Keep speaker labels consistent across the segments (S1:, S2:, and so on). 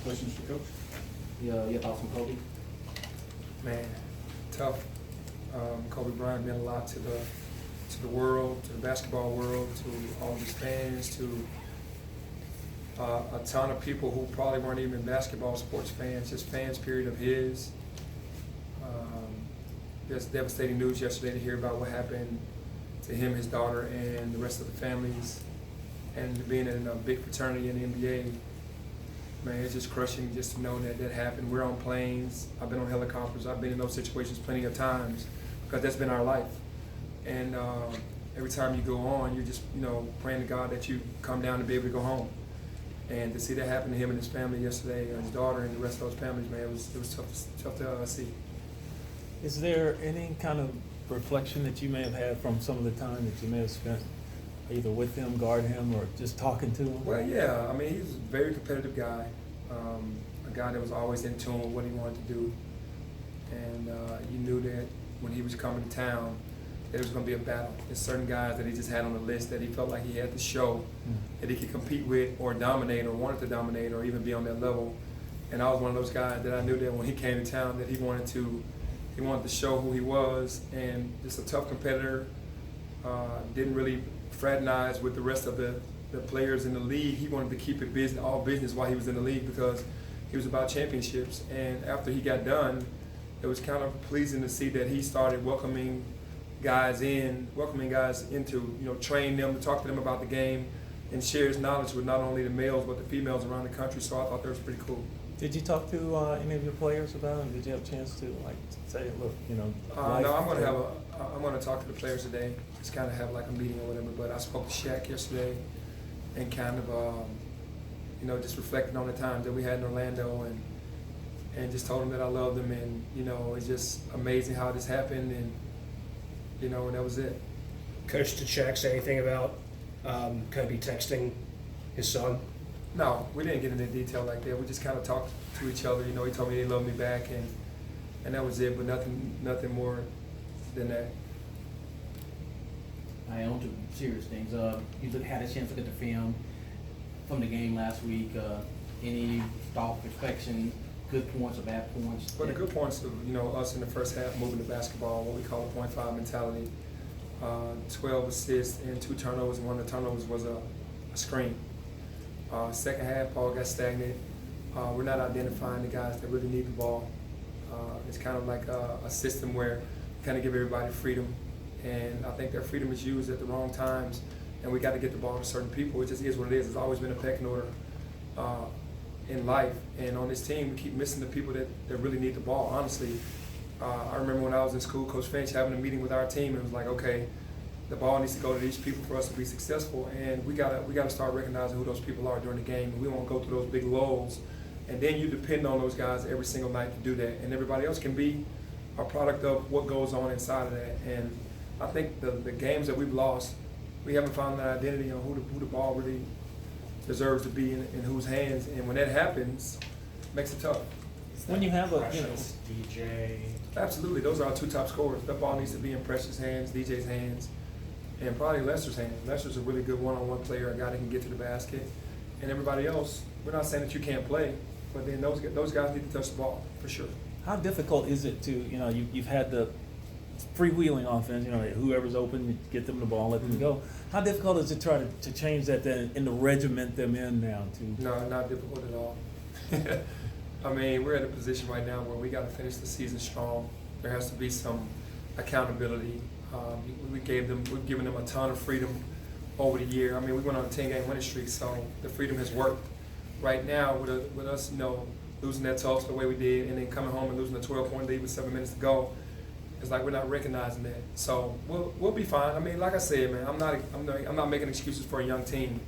S1: Questions for Coach?
S2: Your thoughts on Kobe?
S3: Man, tough. Kobe Bryant meant a lot to the world, to the basketball world, to all of his fans, to a ton of people who probably weren't even basketball sports fans, just fans, period, of his. Just devastating news yesterday to hear about what happened to him, his daughter, and the rest of the families. And being in a big fraternity in the NBA, man, it's just crushing just to know that that happened. We're on planes. I've been on helicopters. I've been in those situations plenty of times because that's been our life. And every time you go on, you're just, praying to God that you come down to be able to go home. And to see that happen to him and his family yesterday, his daughter and the rest of those families, man, it was tough to see.
S4: Is there any kind of reflection that you may have had from some of the time that you may have spent either with him, guarding him, or just talking to him?
S3: Well, yeah. I mean, he's a very competitive guy, a guy that was always in tune with what he wanted to do. And you knew that when he was coming to town, that it was going to be a battle. There's certain guys that he just had on the list that he felt like he had to show that he could compete with or dominate or wanted to dominate or even be on that level. And I was one of those guys that I knew that when he came to town that he wanted to show who he was, and just a tough competitor, didn't really fraternize with the rest of the players in the league. He wanted to keep it all business while he was in the league because he was about championships. And after he got done, it was kind of pleasing to see that he started welcoming guys into, train them, to talk to them about the game, and share his knowledge with not only the males but the females around the country. So I thought that was pretty cool.
S4: Did you talk to any of your players about him? Did you have a chance to say, look,
S3: No, I'm going to talk to the players today. Just kind of have like a meeting or whatever. But I spoke to Shaq yesterday, and kind of, just reflecting on the time that we had in Orlando, and just told him that I loved him, and it's just amazing how this happened, and and that was it.
S1: Coach, did Shaq say anything about Kobe texting his son?
S3: No, we didn't get into detail like that. We just kind of talked to each other. He told me he loved me back, and that was it. But nothing more than that.
S2: I on to serious things. You had a chance to look at the film from the game last week. Any thought, reflection, good points or bad points?
S3: Well, the good points of us in the first half moving the basketball, what we call a .5 mentality. 12 assists and 2 turnovers, and one of the turnovers was a screen. Second half, Paul got stagnant. We're not identifying the guys that really need the ball. It's kind of like a system where we kind of give everybody freedom, and I think that freedom is used at the wrong times, and we got to get the ball to certain people. It just is what it is. It's always been a pecking order in life, and on this team, we keep missing the people that really need the ball, honestly. I remember when I was in school, Coach Finch having a meeting with our team, and it was like, okay, the ball needs to go to these people for us to be successful, and we gotta start recognizing who those people are during the game. And we won't go through those big lulls, and then you depend on those guys every single night to do that. And everybody else can be a product of what goes on inside of that. And I think the games that we've lost, we haven't found that identity on who the ball really deserves to be in whose hands. And when that happens, it makes it tough.
S4: When you have
S1: DJ.
S3: Absolutely, those are our 2 top scorers. That ball needs to be in Precious' hands, DJ's hands, and probably Lester's hands. Lester's a really good one-on-one player, a guy that can get to the basket. And everybody else, we're not saying that you can't play, but then those guys need to touch the ball for sure.
S4: How difficult is it to, you've had the freewheeling offense, whoever's open, you get them the ball, let them go. How difficult is it to try to change that then and to regiment them in now?
S3: No, not difficult at all. I mean, we're at a position right now where we got to finish the season strong. There has to be some accountability. We've given them a ton of freedom over the year. I mean, we went on a 10-game winning streak, so the freedom has worked. Right now, with us, losing that toss the way we did, and then coming home and losing a 12-point lead with 7 minutes to go, it's like we're not recognizing that. So we'll be fine. I mean, like I said, man, I'm not making excuses for a young team,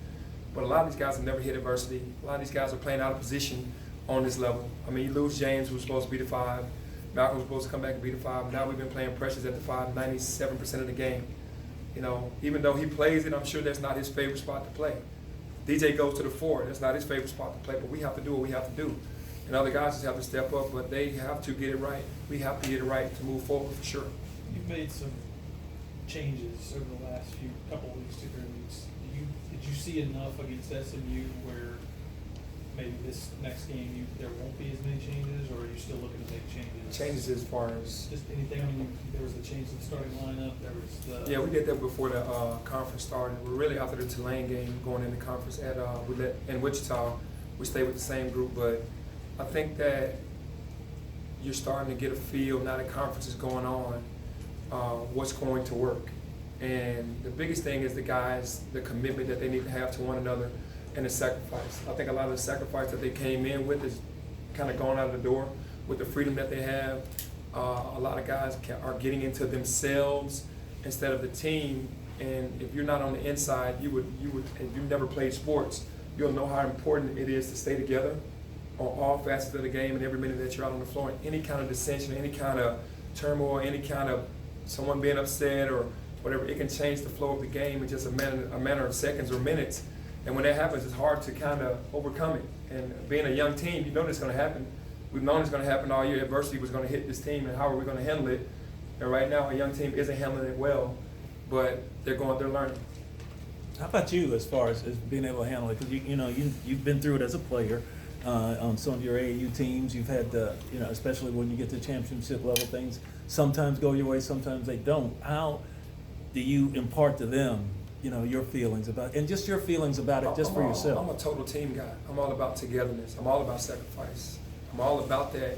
S3: but a lot of these guys have never hit adversity. A lot of these guys are playing out of position on this level. I mean, you lose James, who's supposed to be the 5. Malcolm was supposed to come back and be the 5. Now we've been playing Precious at the 5 97% of the game. Even though he plays it, I'm sure that's not his favorite spot to play. DJ goes to the 4. That's not his favorite spot to play, but we have to do what we have to do. And other guys just have to step up, but they have to get it right. We have to get it right to move forward for sure.
S5: You've made some changes over the last couple weeks, 2-3 weeks. Did you see enough against SMU where maybe this next game, there won't be as many changes, or are you still looking to make changes?
S3: Changes as far as
S5: Just anything, I mean, there was the change in the starting lineup, there was the.
S3: yeah, we did that before the conference started. We're really after the Tulane game going into conference in Wichita. We stayed with the same group, but I think that you're starting to get a feel now that conference is going on, what's going to work. And the biggest thing is the guys, the commitment that they need to have to one another and the sacrifice. I think a lot of the sacrifice that they came in with is kind of gone out of the door with the freedom that they have. A lot of guys are getting into themselves instead of the team. And if you're not on the inside, you would, if you've never played sports, you'll know how important it is to stay together on all facets of the game and every minute that you're out on the floor. And any kind of dissension, any kind of turmoil, any kind of someone being upset or whatever, it can change the flow of the game in just a matter of seconds or minutes. And when that happens, it's hard to kind of overcome it. And being a young team, you know this is going to happen. We've known it's going to happen all year. Adversity was going to hit this team, and how are we going to handle it? And right now, a young team isn't handling it well, but they're learning.
S4: How about you as far as being able to handle it? Because you've been through it as a player on some of your AAU teams. You've had especially when you get to championship level, things sometimes go your way, sometimes they don't. How do you impart to them, your feelings about, and just your feelings about it, just for yourself?
S3: I'm a total team guy. I'm all about togetherness. I'm all about sacrifice. I'm all about that,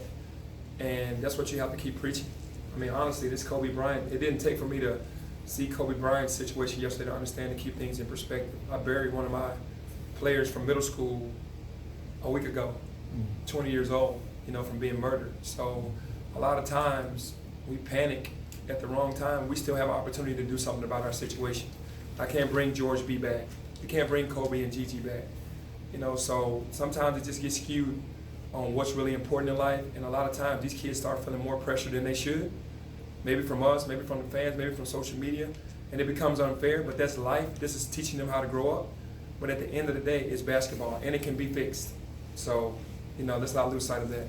S3: and that's what you have to keep preaching. I mean, honestly, this Kobe Bryant, it didn't take for me to see Kobe Bryant's situation yesterday to understand and keep things in perspective. I buried one of my players from middle school a week ago, 20 years old, from being murdered. So a lot of times we panic at the wrong time. We still have an opportunity to do something about our situation. I can't bring George B back. You can't bring Kobe and Gigi back. So sometimes it just gets skewed on what's really important in life, and a lot of times these kids start feeling more pressure than they should. Maybe from us, maybe from the fans, maybe from social media, and it becomes unfair, but that's life. This is teaching them how to grow up. But at the end of the day, it's basketball, and it can be fixed. So, let's not lose sight of that.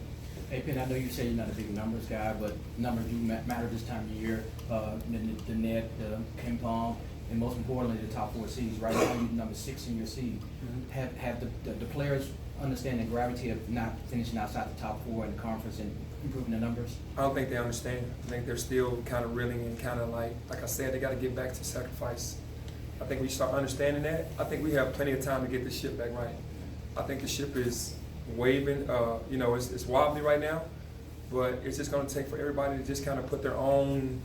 S2: Hey, Penn, I know you say you're not a big numbers guy, but numbers do matter this time of year. The net, the ping pong, and most importantly, the top 4 seeds. Right now, you're number 6 in your seed. Mm-hmm. Have the players understand the gravity of not finishing outside the top 4 in the conference and improving the numbers?
S3: I don't think they understand. I think they're still kind of reeling and kind of like I said, they got to get back to sacrifice. I think we start understanding that. I think we have plenty of time to get this ship back right. I think the ship is waving, it's wobbly right now, but it's just going to take for everybody to just kind of put their own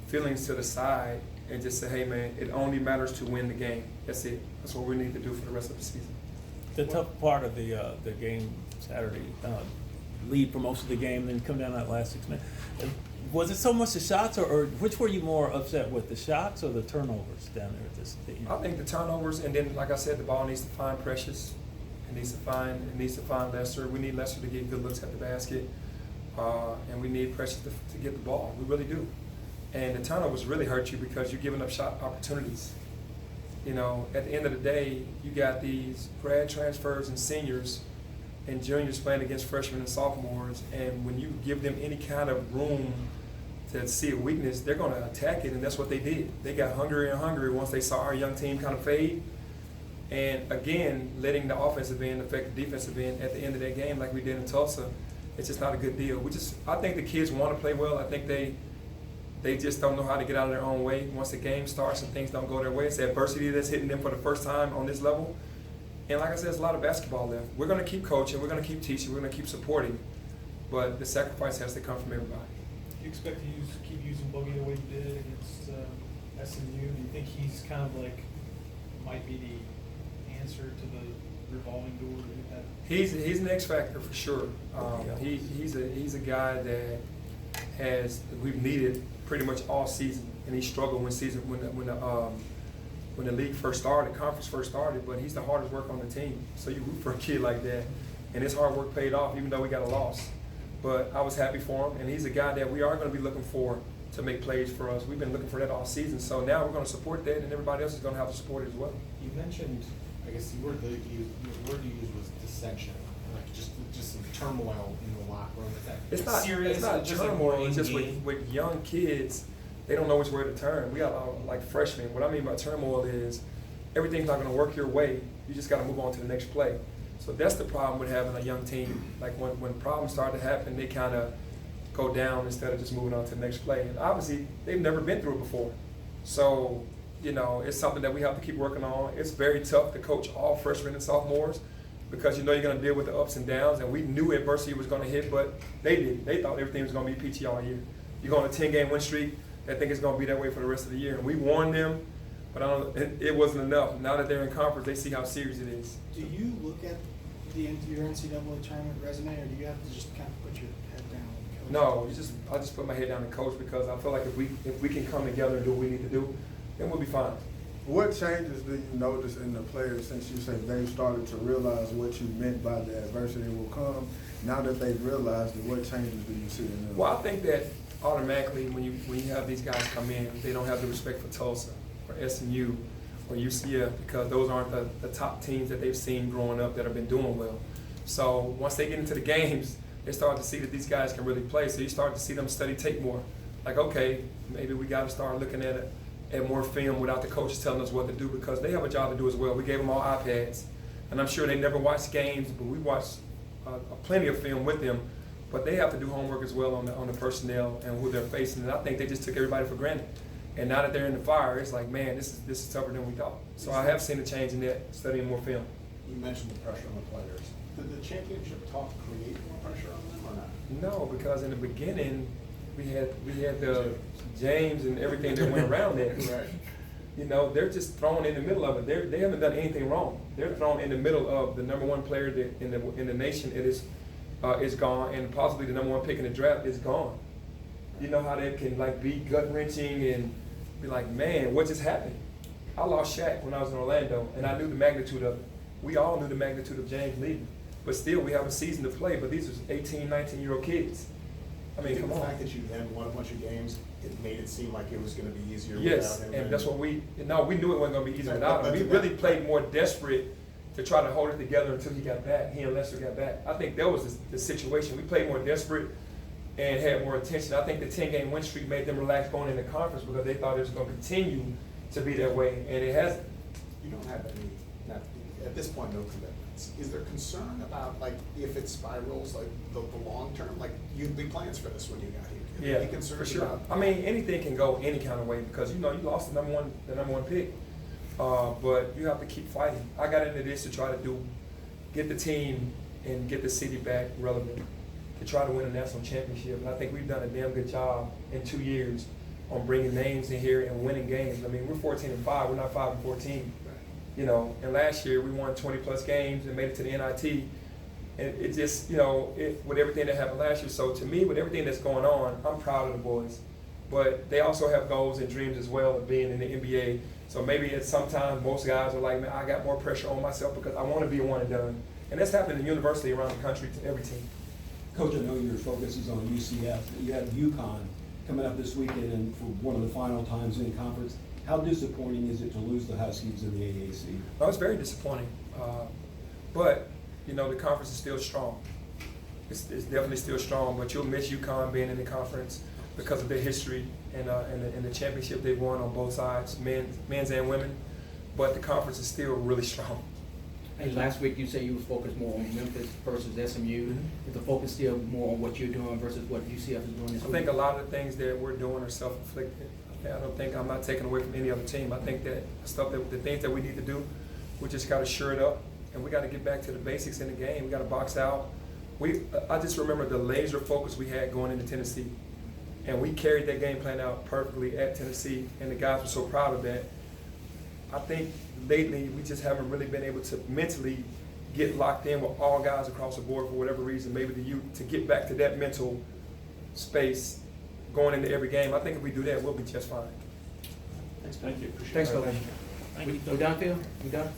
S3: feelings to the side and just say, hey man, it only matters to win the game. That's it. That's what we need to do for the rest of the season.
S4: The tough part of the game Saturday, lead for most of the game, then come down that last 6 minutes. Was it so much the shots, or which were you more upset with, the shots or the turnovers down there at this team?
S3: I think the turnovers, and then like I said, the ball needs to find Precious. It needs to find Lester. We need Lester to get good looks at the basket, and we need Precious to get the ball. We really do. And the turnovers really hurt you because you're giving up shot opportunities. At the end of the day, you got these grad transfers and seniors and juniors playing against freshmen and sophomores, and when you give them any kind of room to see a weakness, they're going to attack it, and that's what they did. They got hungrier and hungrier once they saw our young team kind of fade. And again, letting the offensive end affect the defensive end at the end of that game like we did in Tulsa, it's just not a good deal. I think the kids want to play well. I think they just don't know how to get out of their own way. Once the game starts and things don't go their way, it's the adversity that's hitting them for the first time on this level. And like I said, there's a lot of basketball left. We're going to keep coaching, we're going to keep teaching, we're going to keep supporting, but the sacrifice has to come from everybody.
S5: Do you expect to keep using Boogie the way you did against SMU? Do you think he's kind of might be the answer to the revolving door that you had?
S3: He's an X factor for sure. He's a guy that we've needed pretty much all season, and he struggled when the league first started, conference first started, but he's the hardest worker on the team. So you root for a kid like that, and his hard work paid off, even though we got a loss. But I was happy for him, and he's a guy that we are going to be looking for to make plays for us. We've been looking for that all season, so now we're going to support that, and everybody else is going to have to support it as well.
S6: You mentioned, I guess the word you used was dissension, like just some turmoil in the locker room. Is that
S3: it's not turmoil. It's just with young kids, they don't know which way to turn. We got like freshmen. What I mean by turmoil is everything's not going to work your way. You just got to move on to the next play. So that's the problem with having a young team. Like when problems start to happen, they kind of go down instead of just moving on to the next play. And obviously, they've never been through it before. So, it's something that we have to keep working on. It's very tough to coach all freshmen and sophomores because you're going to deal with the ups and downs. And we knew adversity was going to hit, but they didn't. They thought everything was going to be peachy all year. You go on a 10-game win streak, they think it's going to be that way for the rest of the year. And we warned them, but it wasn't enough. Now that they're in conference, they see how serious it is.
S7: Do you look at your NCAA tournament resume, or do you have to just kind of put your head down and coach?
S3: No, I just put my head down and coach because I feel like if we can come together and do what we need to do, then we'll be fine.
S8: What changes do you notice in the players since you said they've started to realize what you meant by the adversity will come? Now that they've realized it, what changes do you see in them?
S3: Well, I think that automatically when you have these guys come in, they don't have the respect for Tulsa or SMU or UCF because those aren't the top teams that they've seen growing up that have been doing well. So once they get into the games, they start to see that these guys can really play. So you start to see them study tape more. Like, okay, maybe we got to start looking at more film without the coaches telling us what to do because they have a job to do as well. We gave them all iPads, and I'm sure they never watched games, but we watched plenty of film with them. But they have to do homework as well on the personnel and who they're facing. And I think they just took everybody for granted. And now that they're in the fire, it's like, man, this is tougher than we thought. So I have seen a change in that, studying more film.
S6: You mentioned the pressure on the players. Did the championship talk create more pressure on them or not?
S3: No, because in the beginning, we had the James and everything that went around that.
S6: Right.
S3: They're just thrown in the middle of it. They haven't done anything wrong. They're thrown in the middle of the number one player in the nation. It is gone, and possibly the number one pick in the draft is gone. You know how that can be gut wrenching and be like, man, what just happened? I lost Shaq when I was in Orlando, and I knew the magnitude of it. We all knew the magnitude of James leaving, but still, we have a season to play. But these are 18, 19-year-old kids. I mean, come on.
S6: The fact that you then won a bunch of games, it made it seem like it was going to be easier
S3: Yes,
S6: without him.
S3: and that's what we knew it wasn't going to be easy without him. We really played more desperate to try to hold it together until he got back. He and Lester got back. I think that was the situation. We played more desperate and had more attention. I think the 10-game win streak made them relax going into conference because they thought it was going to continue to be that way, and it hasn't.
S6: You don't have any, at this point, no commitments. Is there concern about if it spirals, the long term? You had big plans for this when you got here.
S3: Yeah,
S6: Any concerns
S3: for sure.
S6: about?
S3: I mean, anything can go any kind of way because you lost the number one pick, but you have to keep fighting. I got into this to try to get the team and get the city back relevant, to try to win a national championship. And I think we've done a damn good job in 2 years on bringing names in here and winning games. I mean, we're 14-5. We're not 5-14. And last year we won 20+ games and made it to the NIT. And it just, with everything that happened last year. So to me, with everything that's going on, I'm proud of the boys. But they also have goals and dreams as well of being in the NBA. So maybe at some time most guys are like, man, I got more pressure on myself because I want to be a one and done. And that's happening in university around the country to every team.
S9: Coach, I know your focus is on UCF. You have UConn coming up this weekend and for one of the final times in conference. How disappointing is it to lose the Huskies in the AAC?
S3: No, it's very disappointing. But, the conference is still strong. It's definitely still strong, but you'll miss UConn being in the conference because of their history and the championship they've won on both sides, men's and women. But the conference is still really strong.
S2: And last week you said you was focused more on Memphis versus SMU. Is the focus still more on what you're doing versus what UCF is doing this week?
S3: I think a lot of the things that we're doing are self-inflicted. I'm not taking away from any other team. I think that the things that we need to do, we just got to shore it up, and we got to get back to the basics in the game. We got to box out. I just remember the laser focus we had going into Tennessee, and we carried that game plan out perfectly at Tennessee, and the guys were so proud of that. I think lately we just haven't really been able to mentally get locked in with all guys across the board for whatever reason, maybe to get back to that mental space going into every game. I think if we do that, we'll be just fine.
S4: Thank you.
S2: Thanks, Coach.
S4: Thank you.
S2: We done, Phil? We done?